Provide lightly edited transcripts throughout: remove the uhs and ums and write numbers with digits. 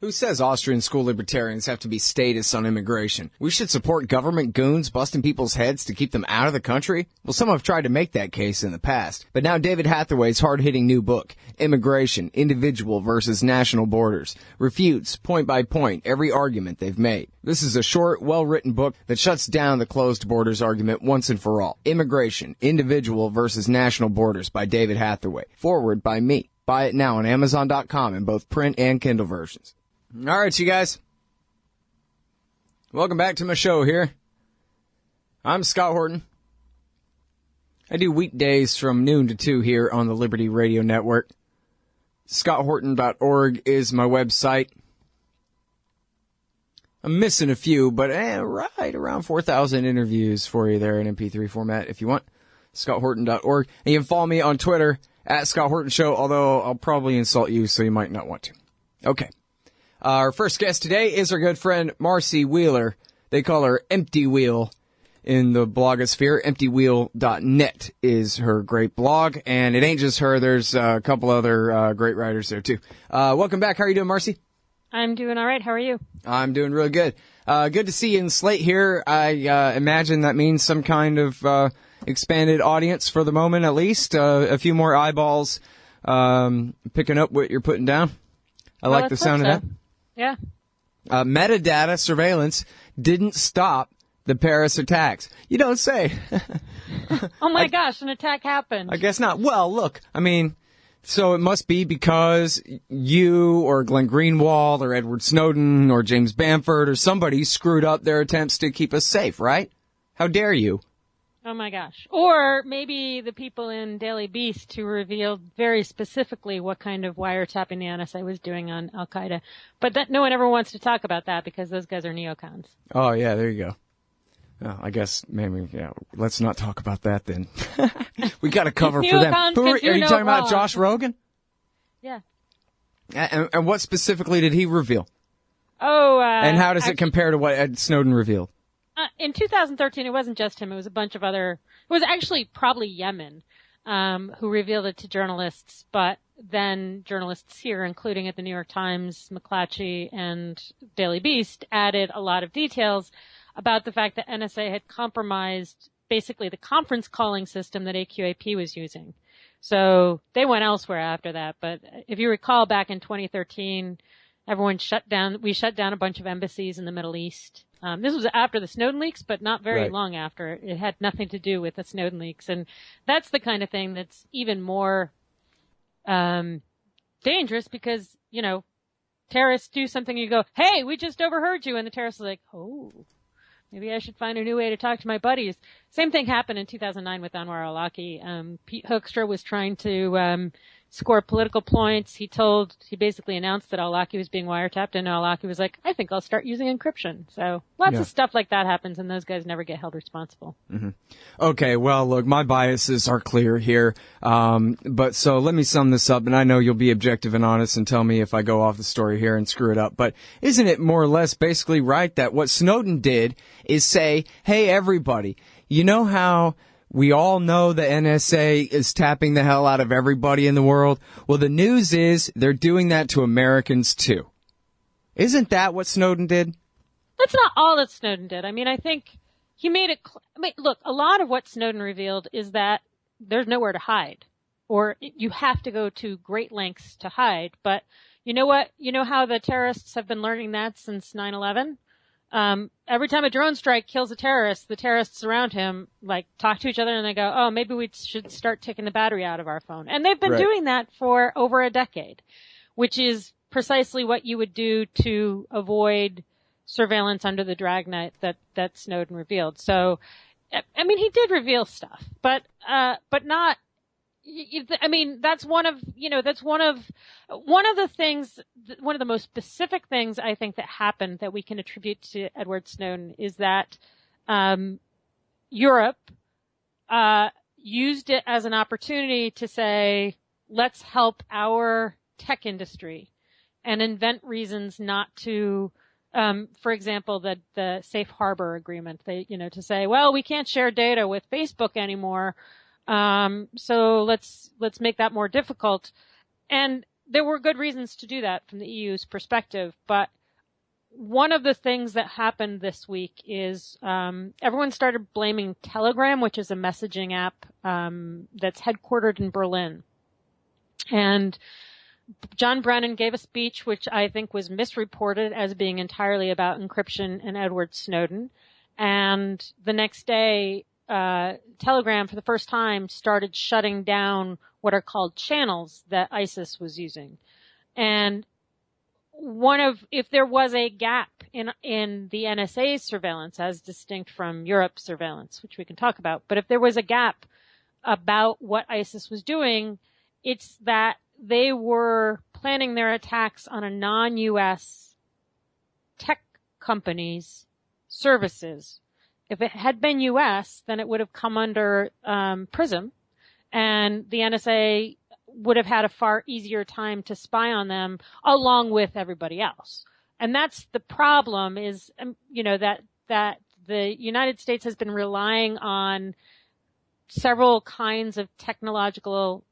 Who says Austrian school libertarians have to be statists on immigration? We should support government goons busting people's heads to keep them out of the country? Well, some have tried to make that case in the past. But now David Hathaway's hard-hitting new book, Immigration, Individual versus National Borders, refutes, point by point, every argument they've made. This is a short, well-written book that shuts down the closed borders argument once and for all. Immigration, Individual versus National Borders by David Hathaway. Forward by me. Buy it now on Amazon.com in both print and Kindle versions. All right, you guys. Welcome back to my show here. I'm Scott Horton. I do weekdays from noon to 2 here on the Liberty Radio Network. ScottHorton.org is my website. I'm missing a few, but right around 4,000 interviews for you there in MP3 format if you want. ScottHorton.org. And you can follow me on Twitter at Scott Horton Show, although I'll probably insult you, so you might not want to. Okay. Our first guest today is our good friend Marcy Wheeler. They call her Empty Wheel in the blogosphere. EmptyWheel.net is her great blog, and it ain't just her. There's a couple other great writers there, too. Welcome back. How are you doing, Marcy? I'm doing all right. How are you? I'm doing really good. Good to see you in Slate here. I imagine that means some kind of expanded audience for the moment, at least. A few more eyeballs picking up what you're putting down. I like the sound of that. Yeah. Metadata surveillance didn't stop the Paris attacks. You don't say. Oh, my gosh, an attack happened. I guess not. Well, look, I mean, so it must be because you or Glenn Greenwald or Edward Snowden or James Bamford or somebody screwed up their attempts to keep us safe, right? How dare you? Oh, my gosh. Or maybe the people in Daily Beast who revealed very specifically what kind of wiretapping the NSA was doing on Al-Qaeda. But that no one ever wants to talk about that because those guys are neocons. Oh, yeah, there you go. Well, I guess maybe, yeah, let's not talk about that then. We got to cover for them. Are you talking about Josh Rogan? Yeah. And what specifically did he reveal? Oh, and how does it compare to what Ed Snowden revealed? In 2013, it wasn't just him. It was a bunch of other, it was actually probably Yemen, who revealed it to journalists, but then journalists here, including at the New York Times, McClatchy, and Daily Beast, added a lot of details about the fact that NSA had compromised basically the conference calling system that AQAP was using. So they went elsewhere after that. But if you recall, back in 2013, everyone shut down, we shut down a bunch of embassies in the Middle East. This was after the Snowden leaks, but not very long after. It had nothing to do with the Snowden leaks. And that's the kind of thing that's even more dangerous because, you know, terrorists do something and you go, hey, we just overheard you. And the terrorists are like, oh, maybe I should find a new way to talk to my buddies. Same thing happened in 2009 with Anwar al-Awlaki. Pete Hoekstra was trying to score political points. He basically announced that al-Awlaki was being wiretapped, and al-Awlaki was like, I think I'll start using encryption. So lots of stuff like that happens, and those guys never get held responsible. Mm-hmm. Okay, well, look, my biases are clear here. But so let me sum this up, and I know you'll be objective and honest and tell me if I go off the story here and screw it up. But isn't it more or less basically right that what Snowden did is say, hey, everybody, you know how we all know the NSA is tapping the hell out of everybody in the world? Well, the news is they're doing that to Americans, too. Isn't that what Snowden did? That's not all that Snowden did. I mean, I think he made it look, a lot of what Snowden revealed is that there's nowhere to hide, or you have to go to great lengths to hide. But you know what? You know how the terrorists have been learning that since 9/11? Every time a drone strike kills a terrorist, the terrorists around him, like, talk to each other and they go, oh, maybe we should start taking the battery out of our phone. And they've been doing that for over a decade, which is precisely what you would do to avoid surveillance under the dragnet that Snowden revealed. So, I mean, he did reveal stuff, but not, I mean, that's one of the things, one of the most specific things I think that happened that we can attribute to Edward Snowden is that Europe used it as an opportunity to say, let's help our tech industry and invent reasons not to, for example, the safe harbor agreement, to say, well, we can't share data with Facebook anymore. So let's make that more difficult. And there were good reasons to do that from the EU's perspective, but one of the things that happened this week is everyone started blaming Telegram, which is a messaging app that's headquartered in Berlin. And John Brennan gave a speech which I think was misreported as being entirely about encryption and Edward Snowden. And the next day, Telegram, for the first time, started shutting down what are called channels that ISIS was using. And if there was a gap in the NSA's surveillance as distinct from Europe's surveillance, which we can talk about, but if there was a gap about what ISIS was doing, it's that they were planning their attacks on a non-U.S. tech company's services. If it had been U.S., then it would have come under PRISM, and the NSA would have had a far easier time to spy on them along with everybody else. And that's the problem is, that the United States has been relying on several kinds of technological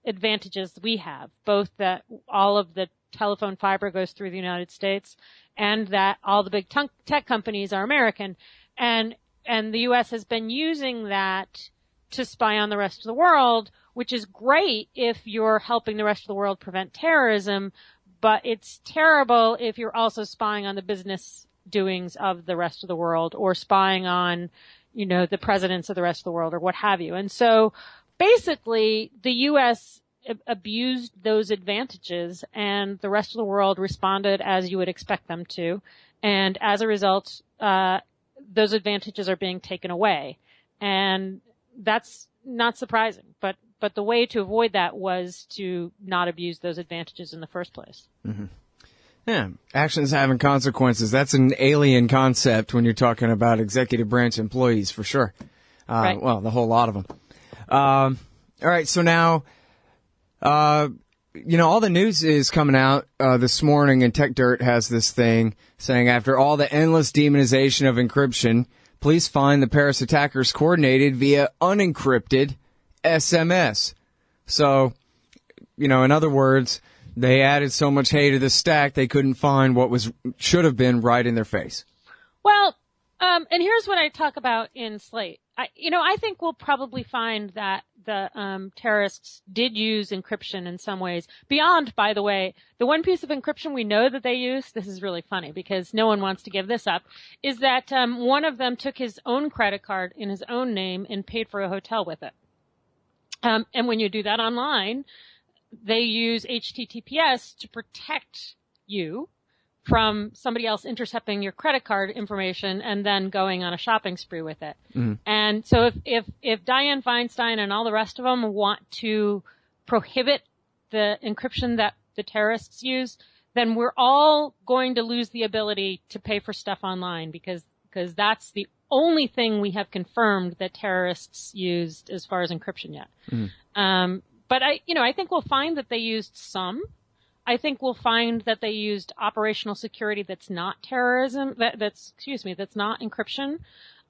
advantages we have, both that all of the telephone fiber goes through the United States and that all the big tech companies are American. And the U.S. has been using that to spy on the rest of the world, which is great if you're helping the rest of the world prevent terrorism, but it's terrible if you're also spying on the business doings of the rest of the world or spying on, the presidents of the rest of the world or what have you. And so basically the U.S. abused those advantages and the rest of the world responded as you would expect them to. And as a result, those advantages are being taken away. And that's not surprising, but the way to avoid that was to not abuse those advantages in the first place. Mm-hmm. Yeah, actions having consequences. That's an alien concept when you're talking about executive branch employees, for sure. Right. Well, the whole lot of them. All right, so now, all the news is coming out this morning, and Tech Dirt has this thing saying after all the endless demonization of encryption, police find the Paris attackers coordinated via unencrypted SMS. So, in other words, they added so much hay to the stack they couldn't find what should have been right in their face. Well, and here's what I talk about in Slate. I think we'll probably find that the terrorists did use encryption in some ways. Beyond, by the way, the one piece of encryption we know that they used, this is really funny because no one wants to give this up, is that one of them took his own credit card in his own name and paid for a hotel with it. And when you do that online, they use HTTPS to protect you from somebody else intercepting your credit card information and then going on a shopping spree with it. Mm-hmm. And so if Dianne Feinstein and all the rest of them want to prohibit the encryption that the terrorists use, then we're all going to lose the ability to pay for stuff online because that's the only thing we have confirmed that terrorists used as far as encryption yet. Mm-hmm. But I think we'll find that they used some. I think we'll find that they used operational security that's not terrorism, that's not encryption.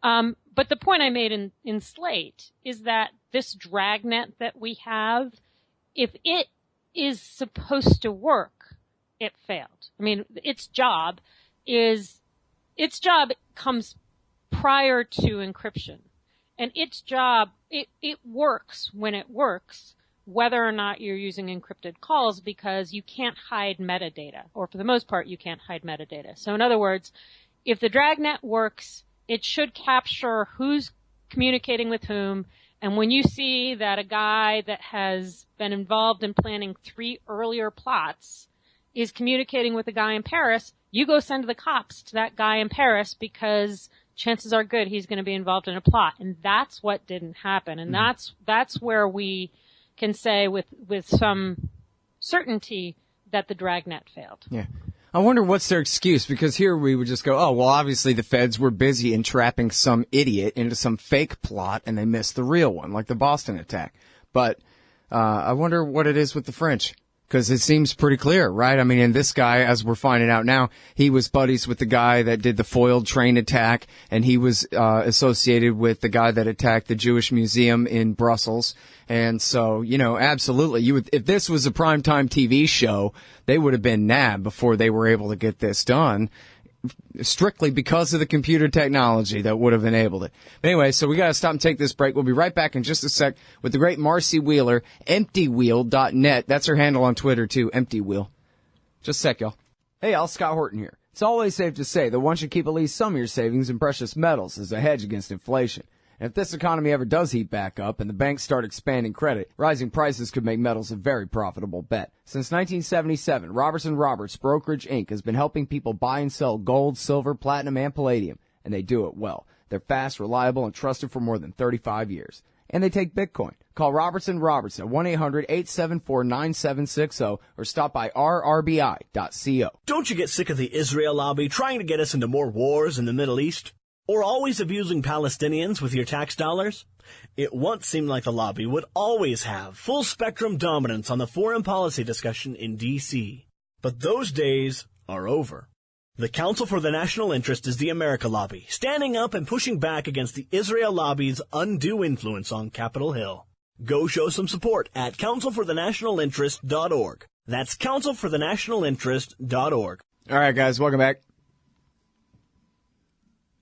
But the point I made in Slate is that this dragnet that we have, if it is supposed to work, it failed. I mean, its job comes prior to encryption. And its job, it works when it works, whether or not you're using encrypted calls, because you can't hide metadata, or for the most part, you can't hide metadata. So in other words, if the dragnet works, it should capture who's communicating with whom. And when you see that a guy that has been involved in planning 3 earlier plots is communicating with a guy in Paris, you go send the cops to that guy in Paris because chances are good he's going to be involved in a plot. And that's what didn't happen. And that's where we can say with some certainty that the dragnet failed. Yeah. I wonder what's their excuse, because here we would just go, oh, well, obviously the feds were busy entrapping some idiot into some fake plot and they missed the real one, like the Boston attack. But I wonder what it is with the French. Because it seems pretty clear, right? I mean, and this guy, as we're finding out now, he was buddies with the guy that did the foiled train attack, and he was associated with the guy that attacked the Jewish Museum in Brussels. And so, absolutely, if this was a primetime TV show, they would have been nabbed before they were able to get this done, strictly because of the computer technology that would have enabled it. But anyway, so we got to stop and take this break. We'll be right back in just a sec with the great Marcy Wheeler, emptywheel.net. That's her handle on Twitter, too, emptywheel. Just a sec, y'all. Hey, y'all, Scott Horton here. It's always safe to say that one should keep at least some of your savings in precious metals as a hedge against inflation. And if this economy ever does heat back up and the banks start expanding credit, rising prices could make metals a very profitable bet. Since 1977, Robertson Roberts Brokerage Inc. has been helping people buy and sell gold, silver, platinum, and palladium, and they do it well. They're fast, reliable, and trusted for more than 35 years. And they take Bitcoin. Call Robertson Roberts at 1-800-874-9760 or stop by rrbi.co. Don't you get sick of the Israel lobby trying to get us into more wars in the Middle East? Or always abusing Palestinians with your tax dollars? It once seemed like the lobby would always have full-spectrum dominance on the foreign policy discussion in D.C. But those days are over. The Council for the National Interest is the America Lobby, standing up and pushing back against the Israel lobby's undue influence on Capitol Hill. Go show some support at councilforthenationalinterest.org. That's councilforthenationalinterest.org. All right, guys, welcome back.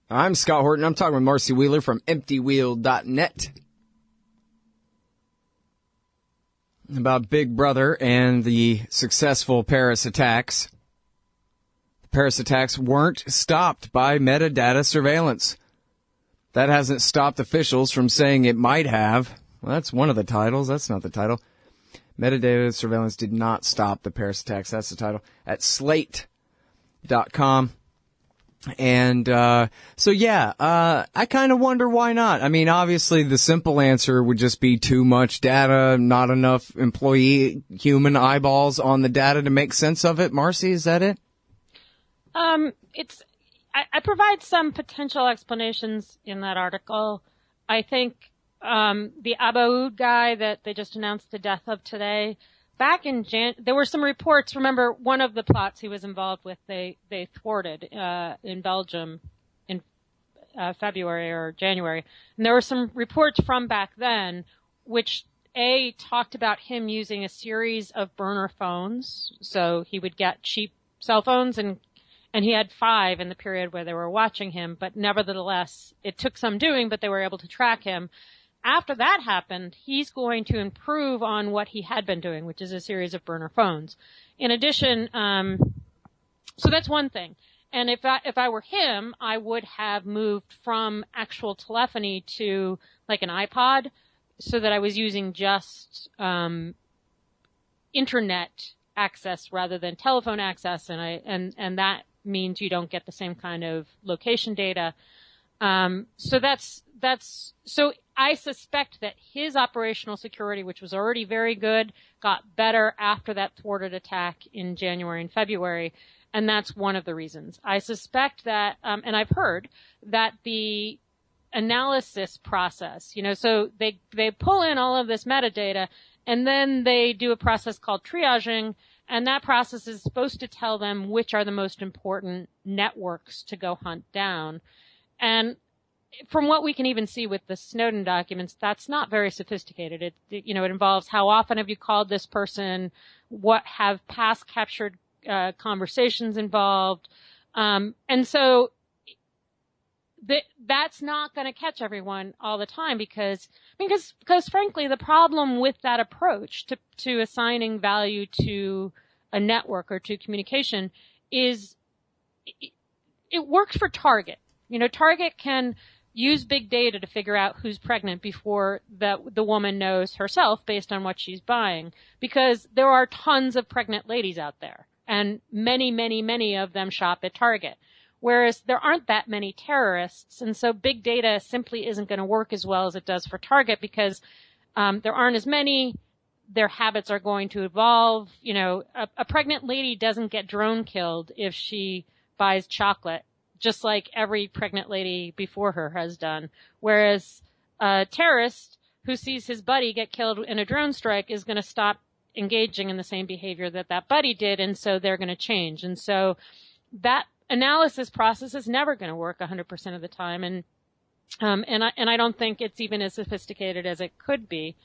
I'm Scott Horton. I'm talking with Marcy Wheeler from emptywheel.net about Big Brother and the successful Paris attacks. The Paris attacks weren't stopped by metadata surveillance. That hasn't stopped officials from saying it might have. Well, that's one of the titles. That's not the title. Metadata surveillance did not stop the Paris attacks. That's the title. At slate.com. And I kind of wonder why not. I mean, obviously the simple answer would just be too much data, not enough employee human eyeballs on the data to make sense of it. Marcy, is that it? I provide some potential explanations in that article. I think the Abaoud guy that they just announced the death of today, back in there were some reports. Remember, one of the plots he was involved with, they thwarted in Belgium in February or January. And there were some reports from back then which, talked about him using a series of burner phones. So he would get cheap cell phones, and he had 5 in the period where they were watching him. But nevertheless, it took some doing, but they were able to track him. After that happened, he's going to improve on what he had been doing, which is a series of burner phones. In addition, so that's one thing. And if I were him, I would have moved from actual telephony to like an iPod, so that I was using just internet access rather than telephone access, and that means you don't get the same kind of location data. So I suspect that his operational security, which was already very good, got better after that thwarted attack in January and February. And that's one of the reasons. I suspect that, and I've heard that the analysis process, so they pull in all of this metadata, and then they do a process called triaging, and that process is supposed to tell them which are the most important networks to go hunt down. And from what we can even see with the Snowden documents, that's not very sophisticated. It involves how often have you called this person, what have past captured conversations involved, and so that's not going to catch everyone all the time because frankly, the problem with that approach to assigning value to a network or to communication is it works for Target. Target can use big data to figure out who's pregnant before the woman knows herself based on what she's buying, because there are tons of pregnant ladies out there, and many, many, many of them shop at Target. Whereas there aren't that many terrorists, and so big data simply isn't going to work as well as it does for Target because there aren't as many. Their habits are going to evolve. A pregnant lady doesn't get drone killed if she buys chocolate, just like every pregnant lady before her has done. Whereas a terrorist who sees his buddy get killed in a drone strike is going to stop engaging in the same behavior that buddy did, and so they're going to change. And so that analysis process is never going to work 100% of the time, and I don't think it's even as sophisticated as it could be.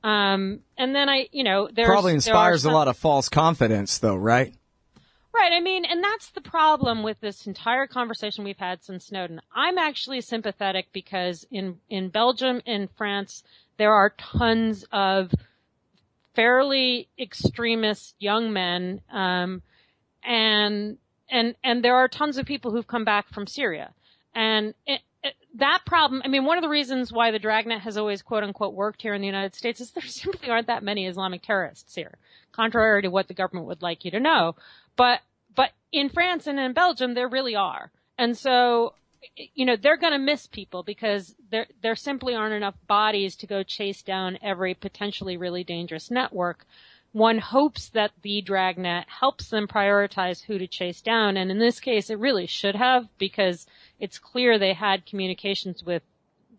And then probably inspires a lot of false confidence, though, right? Right. I mean, and that's the problem with this entire conversation we've had since Snowden. I'm actually sympathetic because in Belgium and France, there are tons of fairly extremist young men, and there are tons of people who've come back from Syria. And that problem, I mean, one of the reasons why the Dragnet has always quote unquote worked here in the United States is there simply aren't that many Islamic terrorists here, contrary to what the government would like you to know. But in France and in Belgium, there really are. And so, they're going to miss people because there simply aren't enough bodies to go chase down every potentially really dangerous network. One hopes that the Dragnet helps them prioritize who to chase down. And in this case, it really should have, because it's clear they had communications with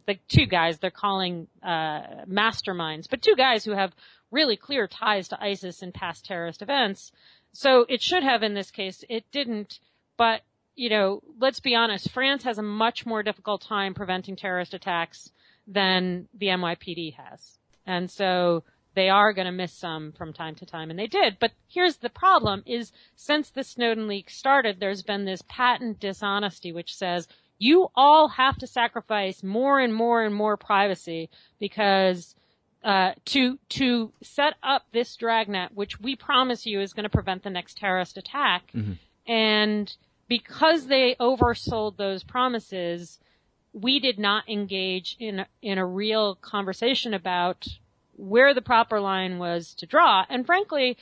the two guys they're calling masterminds, but two guys who have really clear ties to ISIS and past terrorist events. So it should have in this case. It didn't. But, let's be honest, France has a much more difficult time preventing terrorist attacks than the NYPD has. And so they are going to miss some from time to time, and they did. But here's the problem is, since the Snowden leak started, there's been this patent dishonesty which says you all have to sacrifice more and more and more privacy because to set up this dragnet, which we promise you is going to prevent the next terrorist attack. Mm-hmm. And because they oversold those promises, we did not engage in a real conversation about where the proper line was to draw. And frankly,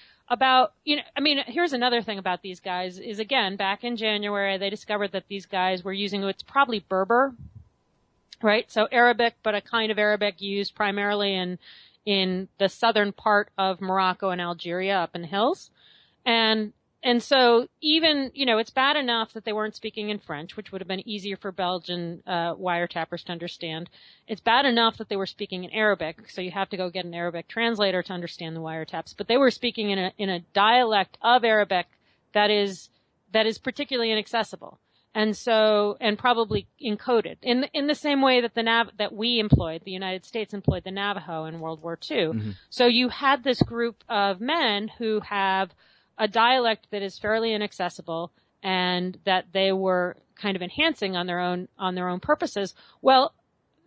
here's another thing about these guys is, again, back in January, they discovered that these guys were using what's probably Berber, right? So Arabic, but a kind of Arabic used primarily in the southern part of Morocco and Algeria up in the hills. And so even, it's bad enough that they weren't speaking in French, which would have been easier for Belgian wiretappers to understand. It's bad enough that they were speaking in Arabic, so you have to go get an Arabic translator to understand the wiretaps. But they were speaking in a dialect of Arabic that is particularly inaccessible, and probably encoded in the same way that that we employed, the United States employed the Navajo in World War II. Mm-hmm. So you had this group of men who have a dialect that is fairly inaccessible and that they were kind of enhancing on their own purposes. Well,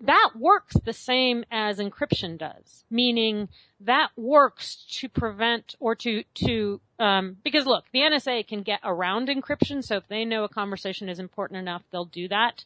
that works the same as encryption does, meaning that works to prevent or because look, the NSA can get around encryption. So if they know a conversation is important enough, they'll do that.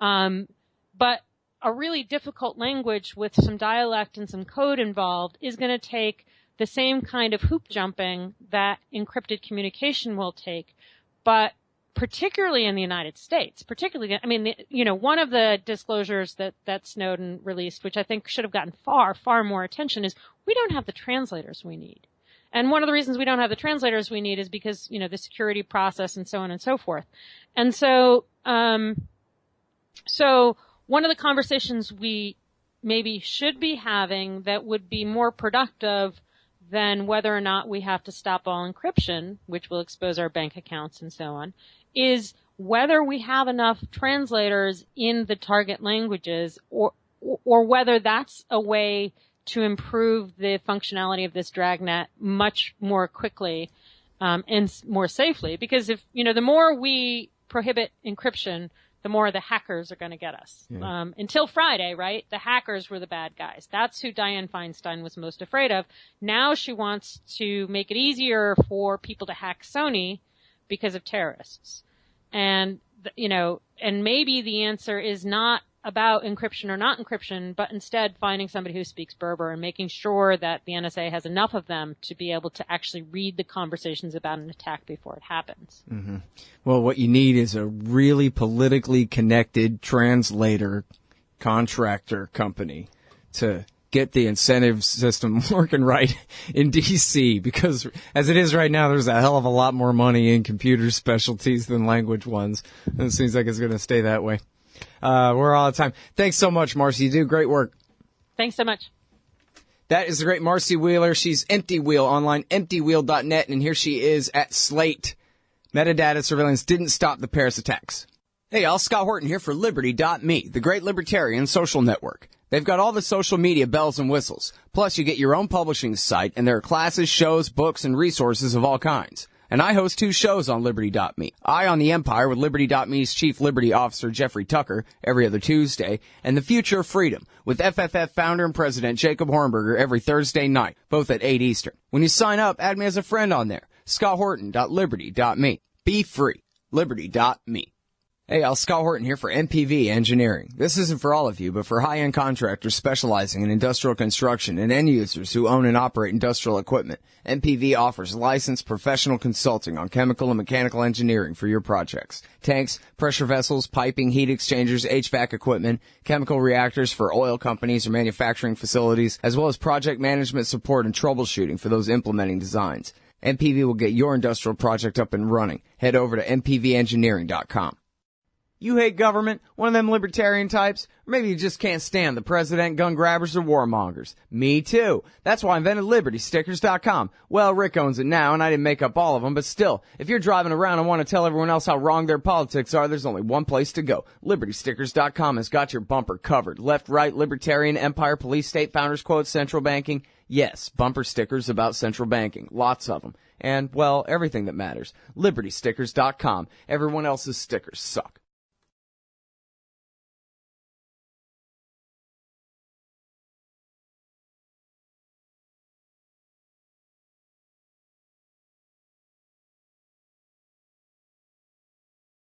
But a really difficult language with some dialect and some code involved is going to take the same kind of hoop jumping that encrypted communication will take, but particularly in the United States, one of the disclosures that Snowden released, which I think should have gotten far, far more attention, is we don't have the translators we need. And one of the reasons we don't have the translators we need is because, the security process and so on and so forth. And so one of the conversations we maybe should be having that would be more productive than whether or not we have to stop all encryption, which will expose our bank accounts and so on, is whether we have enough translators in the target languages or whether that's a way to improve the functionality of this dragnet much more quickly and more safely. Because if, the more we prohibit encryption, the more the hackers are going to get us. Yeah. Until Friday, right? The hackers were the bad guys. That's who Dianne Feinstein was most afraid of. Now she wants to make it easier for people to hack Sony because of terrorists. And, and maybe the answer is not about encryption or not encryption, but instead finding somebody who speaks Berber and making sure that the NSA has enough of them to be able to actually read the conversations about an attack before it happens. Mm-hmm. Well, what you need is a really politically connected translator contractor company to get the incentive system working right in D.C., because as it is right now, there's a hell of a lot more money in computer specialties than language ones. And it seems like it's going to stay that way. We're all out of time. Thanks so much, Marcy. You do great work. Thanks so much. That is the great Marcy Wheeler. She's Empty Wheel online, emptywheel.net, and here she is at Slate. Metadata surveillance didn't stop the Paris attacks. Hey, y'all, Scott Horton here for Liberty.me, the great libertarian social network. They've got all the social media bells and whistles. Plus, you get your own publishing site, and there are classes, shows, books, and resources of all kinds. And I host 2 shows on Liberty.me. Eye on the Empire with Liberty.me's Chief Liberty Officer Jeffrey Tucker every other Tuesday, and The Future of Freedom with FFF founder and president Jacob Hornberger every Thursday night, both at 8 Eastern. When you sign up, add me as a friend on there. ScottHorton.Liberty.me. Be free. Liberty.me. Hey, y'all, Scott Horton here for MPV Engineering. This isn't for all of you, but for high-end contractors specializing in industrial construction and end users who own and operate industrial equipment. MPV offers licensed professional consulting on chemical and mechanical engineering for your projects. Tanks, pressure vessels, piping, heat exchangers, HVAC equipment, chemical reactors for oil companies or manufacturing facilities, as well as project management support and troubleshooting for those implementing designs. MPV will get your industrial project up and running. Head over to mpvengineering.com. You hate government, one of them libertarian types, or maybe you just can't stand the president, gun grabbers, or warmongers. Me too. That's why I invented LibertyStickers.com. Well, Rick owns it now, and I didn't make up all of them, but still, if you're driving around and want to tell everyone else how wrong their politics are, there's only one place to go. LibertyStickers.com has got your bumper covered. Left, right, libertarian, empire, police, state, founders quote, central banking. Yes, bumper stickers about central banking. Lots of them. And, well, everything that matters. LibertyStickers.com. Everyone else's stickers suck.